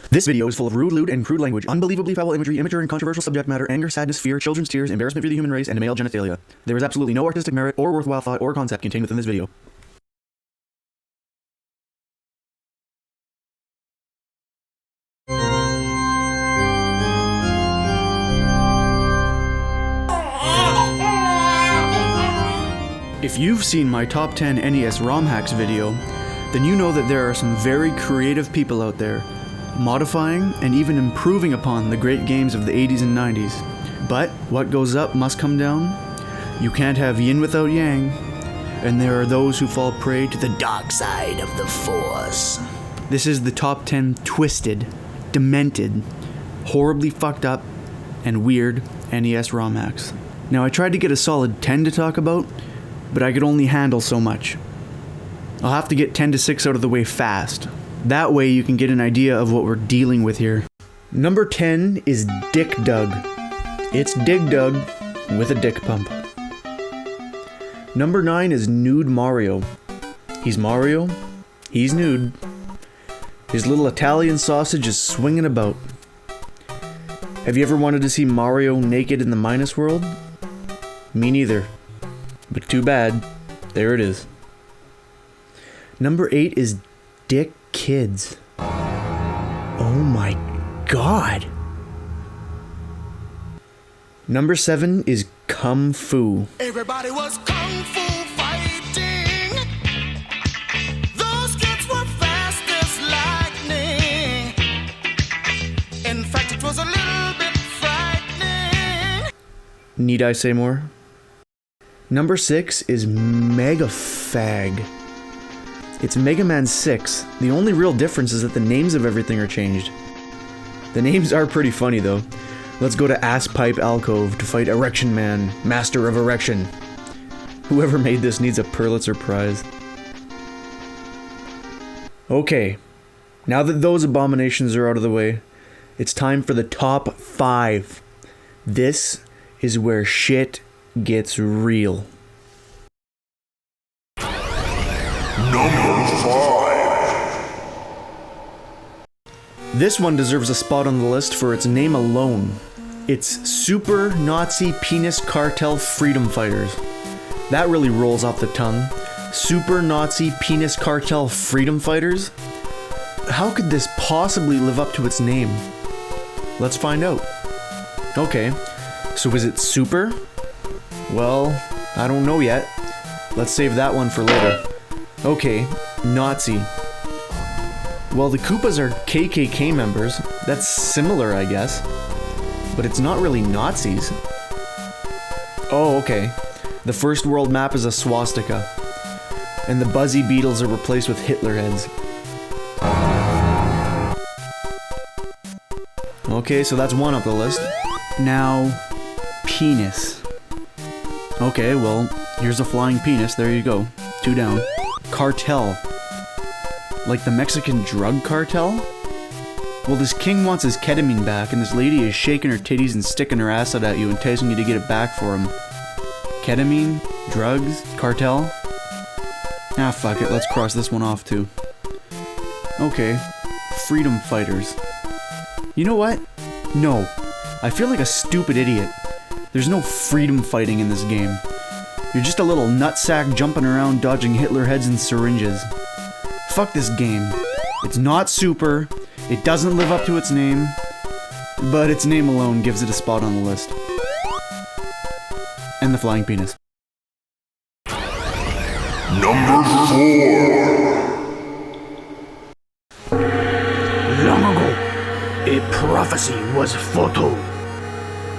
This video is full of rude, lewd, and crude language, unbelievably foul imagery, immature and controversial subject matter, anger, sadness, fear, children's tears, embarrassment for the human race, and male genitalia. There is absolutely no artistic merit or worthwhile thought or concept contained within this video. If you've seen my top 10 NES ROM hacks video, then you know that there are some very creative people out there, modifying and even improving upon the great games of the 80s and 90s. But what goes up must come down. You can't have yin without yang, and there are those who fall prey to the dark side of the Force. This is the top 10 twisted, demented, horribly fucked up, and weird NES ROM hacks. Now I tried to get a solid 10 to talk about, but I could only handle so much. I'll have to get 10 to 6 out of the way fast. That way you can get an idea of what we're dealing with here. Number 10 is Dick Dug. It's Dig Dug with a dick pump. Number 9 is Nude Mario. He's Mario, he's nude. His little Italian sausage is swinging about. Have you ever wanted to see Mario naked in the Minus world? Me neither. But too bad, there it is. Number 8 is Dick Kids. Oh my god. Number 7 is Kung Fu. Everybody was kung fu fighting. Those kids were fast as lightning. In fact, it was a little bit frightening. Need I say more? Number 6 is Mega Fag. It's Mega Man 6. The only real difference is that the names of everything are changed. The names are pretty funny though. Let's go to Ass Pipe Alcove to fight Erection Man, Master of Erection. Whoever made this needs a Purlitzer Prize. Okay, now that those abominations are out of the way, it's time for the top 5. This is where shit gets real. Number 5. This one deserves a spot on the list for its name alone. It's Super Nazi Penis Cartel Freedom Fighters. That really rolls off the tongue. Super Nazi Penis Cartel Freedom Fighters? How could this possibly live up to its name? Let's find out. Okay, so is it super? Well, I don't know yet. Let's save that one for later. Okay, Nazi. Well, the Koopas are KKK members. That's similar, I guess. But it's not really Nazis. Oh, okay. The first world map is a swastika. And the Buzzy Beetles are replaced with Hitler heads. Okay, so that's one up the list. Now, penis. Okay, well, here's a flying penis, there you go. 2 down. Cartel. Like the Mexican drug cartel? Well, this king wants his ketamine back, and this lady is shaking her titties and sticking her ass out at you, enticing you to get it back for him. Ketamine? Drugs? Cartel? Ah, fuck it, let's cross this one off too. Okay. Freedom fighters. You know what? No. I feel like a stupid idiot. There's no freedom fighting in this game. You're just a little nutsack jumping around dodging Hitler heads and syringes. Fuck this game. It's not super, it doesn't live up to its name, but its name alone gives it a spot on the list. And the flying penis. Number 4. Long ago, a prophecy was foretold.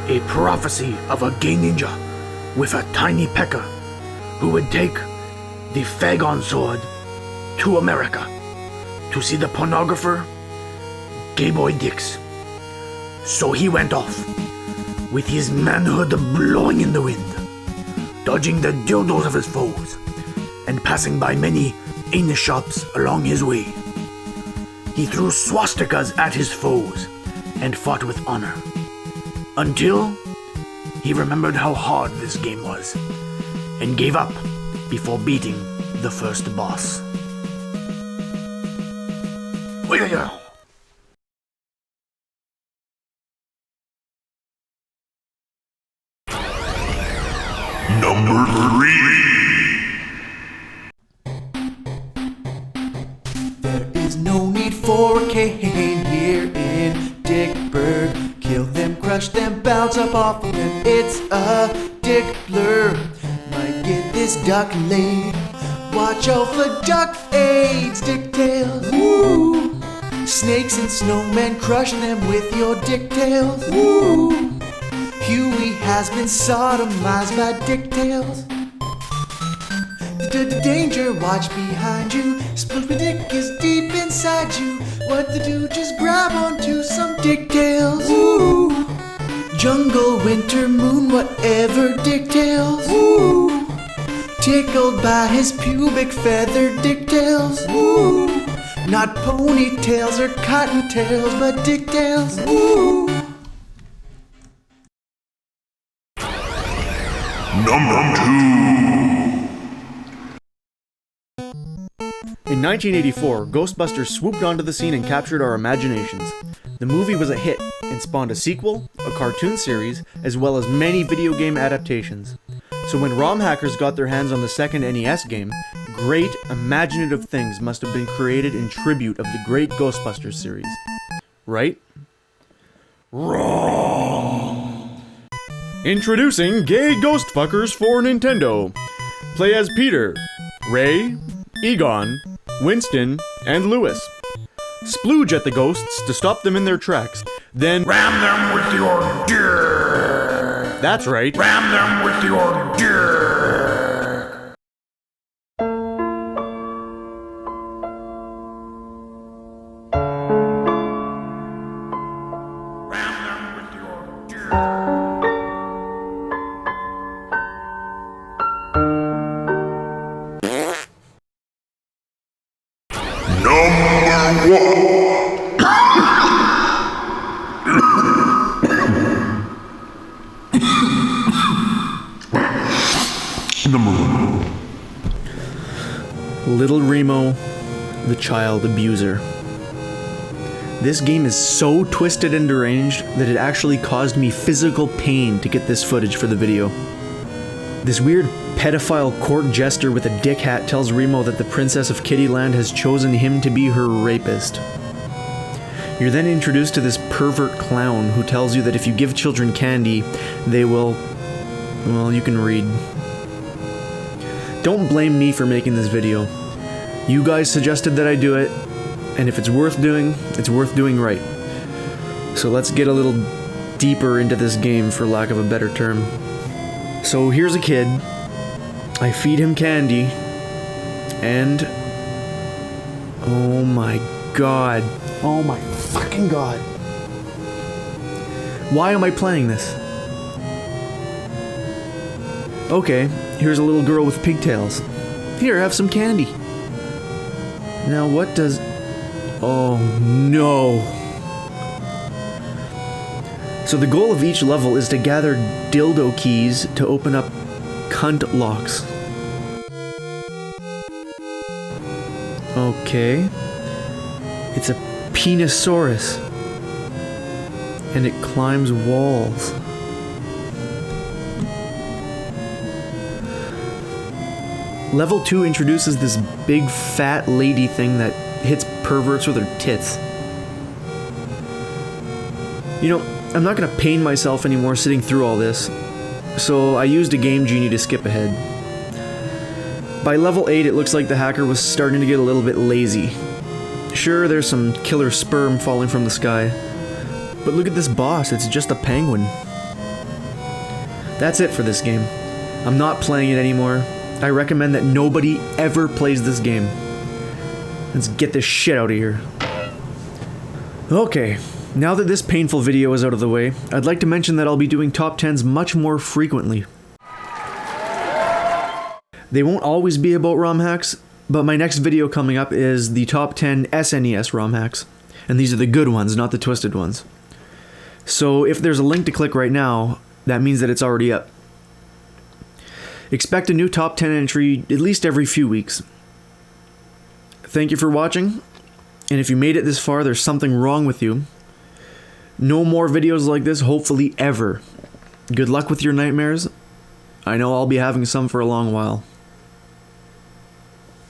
A prophecy of a gay ninja with a tiny pecker who would take the Fagon sword to America to see the pornographer Gay Boy Dix. So he went off with his manhood blowing in the wind, dodging the dildos of his foes and passing by many anus shops along his way. He threw swastikas at his foes and fought with honor, until he remembered how hard this game was, and gave up before beating the first boss. hurricane here in Dickburg. Kill them, crush them, bounce up off of them. It's a dick blur. Might get this duck laid. Watch out for duck AIDS, DuckTales. Woo! Snakes and snowmen, crush them with your DuckTales. Woo! Huey has been sodomized by DuckTales. The danger, watch behind you. Spooky dick is deep inside you. What to do? Just grab onto some DuckTales. Woo! Jungle, winter, moon, whatever, DuckTales. Woo! Tickled by his pubic feather, DuckTales. Woo! Not ponytails or cottontails, but DuckTales. Woo! Number 2. In 1984, Ghostbusters swooped onto the scene and captured our imaginations. The movie was a hit and spawned a sequel, a cartoon series, as well as many video game adaptations. So when ROM hackers got their hands on the second NES game, great imaginative things must have been created in tribute of the great Ghostbusters series. Right? Wrong! Introducing Gay Ghostfuckers for Nintendo. Play as Peter, Ray, Egon, Winston, and Lewis. Splooge at the ghosts to stop them in their tracks. Then Ram them with your dick. that's right. Ram them with your dick. Ram them with your dick. Number 1. Number 1. Little Remo, the child abuser. This game is so twisted and deranged that it actually caused me physical pain to get this footage for the video. This weird pedophile court jester with a dick hat tells Remo that the Princess of Kittyland has chosen him to be her rapist. You're then introduced to this pervert clown who tells you that if you give children candy, they will... well, you can read. Don't blame me for making this video. You guys suggested that I do it, and if it's worth doing right. So let's get a little deeper into this game, for lack of a better term. So here's a kid. I feed him candy, and... oh my god. Oh my fucking god. Why am I playing this? Okay, here's a little girl with pigtails. Here, have some candy. Now what does... oh no. So the goal of each level is to gather dildo keys to open up cunt locks. Okay. It's a penisaurus. And it climbs walls. Level 2 introduces this big fat lady thing that hits perverts with her tits. You know, I'm not gonna pain myself anymore sitting through all this, so I used a Game Genie to skip ahead. By level 8, it looks like the hacker was starting to get a little bit lazy. Sure, there's some killer sperm falling from the sky, but look at this boss, it's just a penguin. That's it for this game. I'm not playing it anymore. I recommend that nobody ever plays this game. Let's get this shit out of here. Okay, now that this painful video is out of the way, I'd like to mention that I'll be doing top 10s much more frequently. They won't always be about ROM hacks, but my next video coming up is the top 10 SNES ROM hacks. And these are the good ones, not the twisted ones. So if there's a link to click right now, that means that it's already up. Expect a new top 10 entry at least every few weeks. Thank you for watching, and if you made it this far, there's something wrong with you. No more videos like this, hopefully ever. Good luck with your nightmares. I know I'll be having some for a long while.